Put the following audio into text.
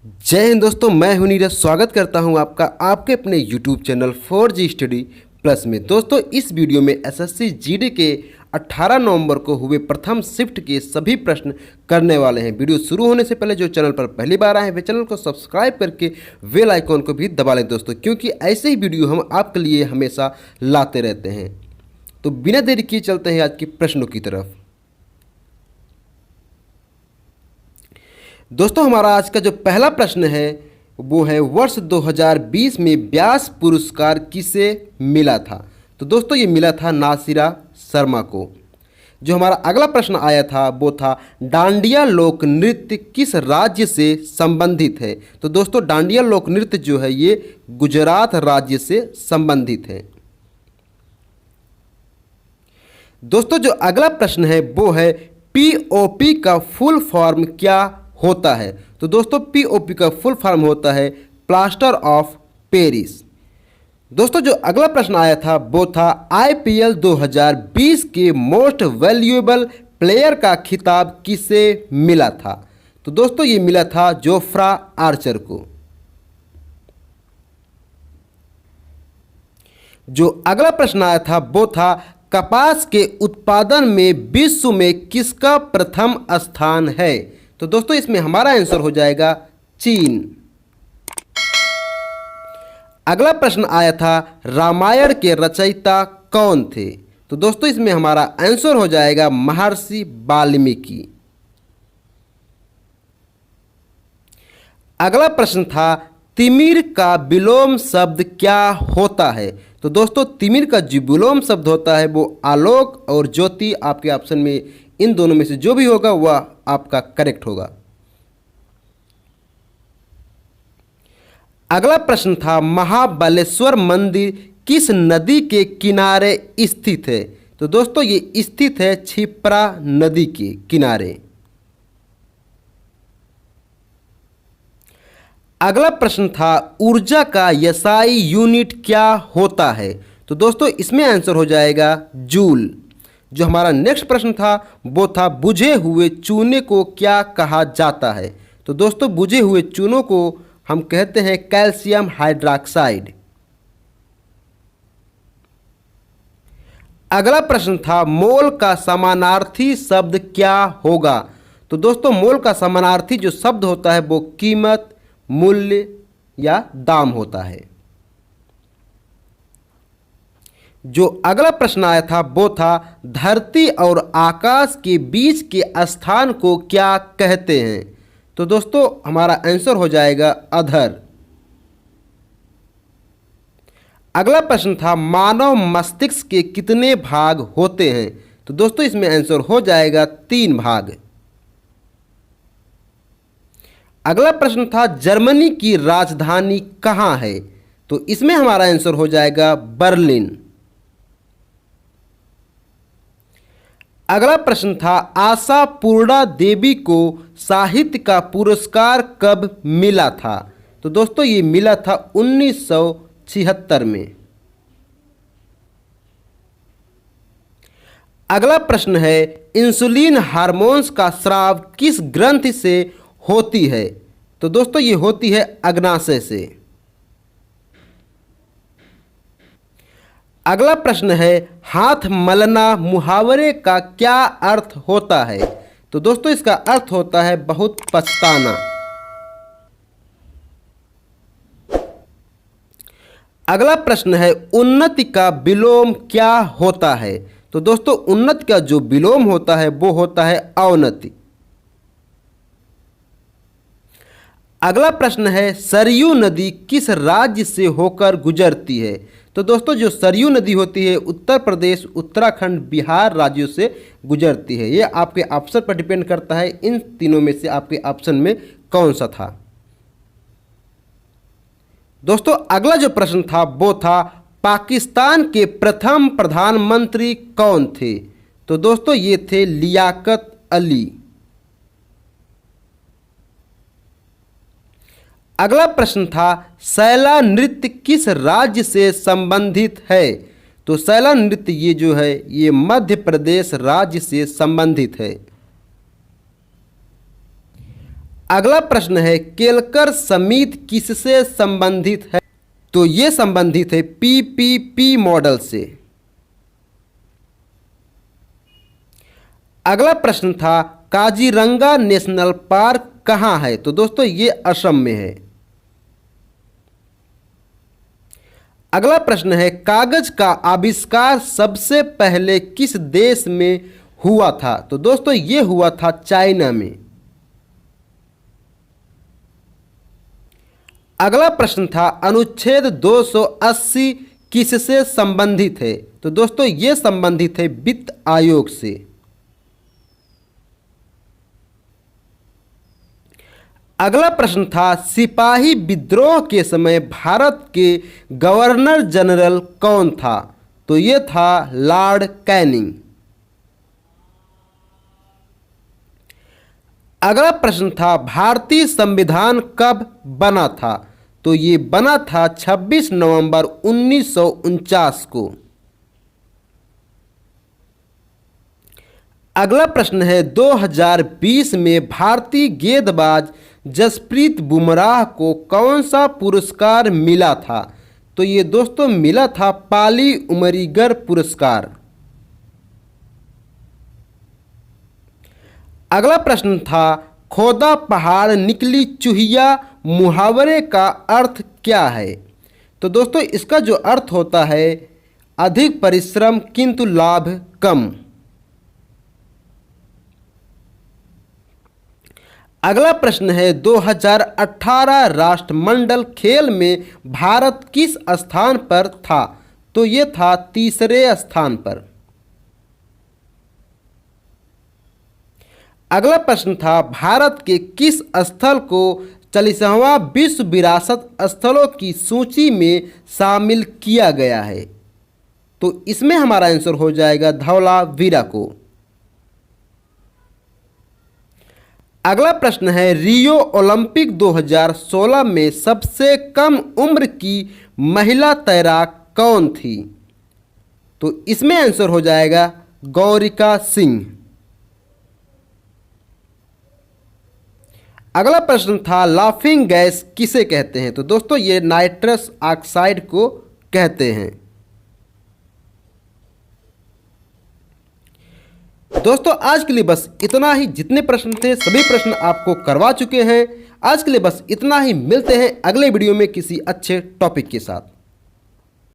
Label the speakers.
Speaker 1: जय हिंद दोस्तों, मैं हूं नीरज। स्वागत करता हूं आपका आपके अपने YouTube channel 4G study plus में। दोस्तों, इस वीडियो में एसएससी जीडी के 18 नवंबर को हुए प्रथम शिफ्ट के सभी प्रश्न करने वाले हैं। वीडियो शुरू होने से पहले जो चैनल पर पहली बार आए हैं वे चैनल को सब्सक्राइब करके बेल आइकॉन को भी दबा लें दोस्तों, क्योंकि ऐसे ही वीडियो हम आपके लिए हमेशा लाते रहते हैं। तो बिना देरी किए चलते हैं आज के प्रश्नों की तरफ। दोस्तों, हमारा आज का जो पहला प्रश्न है वो है वर्ष 2020 में व्यास पुरस्कार किसे मिला था। तो दोस्तों, ये मिला था नासिरा शर्मा को। जो हमारा अगला प्रश्न आया था वो था डांडिया लोक नृत्य किस राज्य से संबंधित है। तो दोस्तों, डांडिया लोक नृत्य जो है ये गुजरात राज्य से संबंधित है। दोस्तों, जो अगला प्रश्न है वो है पीओपी का फुल फॉर्म क्या होता है। तो दोस्तों, पीओपी का फुल फॉर्म होता है प्लास्टर ऑफ पेरिस। दोस्तों, जो अगला प्रश्न आया था वो था आईपीएल 2020 के मोस्ट वैल्यूएबल प्लेयर का खिताब किसे मिला था। तो दोस्तों, ये मिला था जोफ्रा आर्चर को। जो अगला प्रश्न आया था वो था कपास के उत्पादन में विश्व में किसका प्रथम स्थान है। तो दोस्तों, इसमें हमारा आंसर हो जाएगा चीन। अगला प्रश्न आया था रामायण के रचयिता कौन थे। तो दोस्तों, इसमें हमारा आंसर हो जाएगा महर्षि वाल्मीकि। अगला प्रश्न था तिमिर का विलोम शब्द क्या होता है। तो दोस्तों, तिमिर का जो विलोम शब्द होता है वो आलोक और ज्योति। आपके ऑप्शन में इन दोनों में से जो भी होगा वह आपका करेक्ट होगा। अगला प्रश्न था महाबलेश्वर मंदिर किस नदी के किनारे स्थित है। तो दोस्तों, ये स्थित है क्षिप्रा नदी के किनारे। अगला प्रश्न था ऊर्जा का एसआई यूनिट क्या होता है। तो दोस्तों, इसमें आंसर हो जाएगा जूल। जो हमारा नेक्स्ट प्रश्न था वो था बुझे हुए चूने को क्या कहा जाता है। तो दोस्तों, बुझे हुए चूनों को हम कहते हैं कैल्शियम हाइड्रॉक्साइड। अगला प्रश्न था मोल का समानार्थी शब्द क्या होगा। तो दोस्तों, मोल का समानार्थी जो शब्द होता है वो कीमत, मूल्य या दाम होता है। जो अगला प्रश्न आया था वो था धरती और आकाश के बीच के स्थान को क्या कहते हैं। तो दोस्तों, हमारा आंसर हो जाएगा अधर। अगला प्रश्न था मानव मस्तिष्क के कितने भाग होते हैं। तो दोस्तों, इसमें आंसर हो जाएगा 3 भाग। अगला प्रश्न था जर्मनी की राजधानी कहाँ है। तो इसमें हमारा आंसर हो जाएगा बर्लिन। अगला प्रश्न था आशापूर्णा देवी को साहित्य का पुरस्कार कब मिला था। तो दोस्तों, ये मिला था 1976 में। अगला प्रश्न है इंसुलिन हार्मोन्स का स्राव किस ग्रंथि से होती है। तो दोस्तों, ये होती है अग्नाशय से। अगला प्रश्न है हाथ मलना मुहावरे का क्या अर्थ होता है। तो दोस्तों, इसका अर्थ होता है बहुत पछताना। अगला प्रश्न है उन्नति का विलोम क्या होता है। तो दोस्तों, उन्नति का जो विलोम होता है वो होता है अवनति। अगला प्रश्न है सरयू नदी किस राज्य से होकर गुजरती है। तो दोस्तों, जो सरयू नदी होती है उत्तर प्रदेश, उत्तराखंड, बिहार राज्यों से गुजरती है। ये आपके ऑप्शन पर डिपेंड करता है इन तीनों में से आपके ऑप्शन में कौन सा था। दोस्तों, अगला जो प्रश्न था वो था पाकिस्तान के प्रथम प्रधानमंत्री कौन थे। तो दोस्तों, ये थे लियाकत अली। अगला प्रश्न था सैला नृत्य किस राज्य से संबंधित है। तो सैला नृत्य ये जो है ये मध्य प्रदेश राज्य से संबंधित है। अगला प्रश्न है केलकर समिति किससे संबंधित है? तो ये संबंधित है पीपीपी मॉडल से। अगला प्रश्न था काजीरंगा नेशनल पार्क कहाँ है? तो दोस्तों ये असम में है। अगला प्रश्न है कागज का आविष्कार सबसे पहले किस देश में हुआ था? तो दोस्तों ये हुआ था चाइना में। अगला प्रश्न था अनुच्छेद 280 किससे संबंधित है? तो दोस्तों ये संबंधित है वित्त आयोग से। अगला प्रश्न था सिपाही विद्रोह के समय भारत के गवर्नर जनरल कौन था? तो ये था लॉर्ड कैनिंग। अगला प्रश्न था भारतीय संविधान कब बना था? तो ये बना था 26 नवंबर 1949 को। अगला प्रश्न है 2020 में भारतीय गेंदबाज जसप्रीत बुमराह को कौन सा पुरस्कार मिला था? तो ये दोस्तों मिला था पाली उमरीगर पुरस्कार। अगला प्रश्न था खोदा पहाड़ निकली चूहिया मुहावरे का अर्थ क्या है? तो दोस्तों इसका जो अर्थ होता है अधिक परिश्रम किंतु लाभ कम। अगला प्रश्न है 2018 राष्ट्रमंडल खेल में भारत किस स्थान पर था? तो ये था तीसरे स्थान पर। अगला प्रश्न था भारत के किस स्थल को 40वां विश्व विरासत स्थलों की सूची में शामिल किया गया है? तो इसमें हमारा आंसर हो जाएगा धौलावीरा को। अगला प्रश्न है रियो ओलंपिक 2016 में सबसे कम उम्र की महिला तैराक कौन थी? तो इसमें आंसर हो जाएगा गौरिका सिंह। अगला प्रश्न था लाफिंग गैस किसे कहते हैं? तो दोस्तों ये नाइट्रस ऑक्साइड को कहते हैं। दोस्तों आज के लिए बस इतना ही। जितने प्रश्न थे सभी प्रश्न आपको करवा चुके हैं। आज के लिए बस इतना ही। मिलते हैं अगले वीडियो में किसी अच्छे टॉपिक के साथ।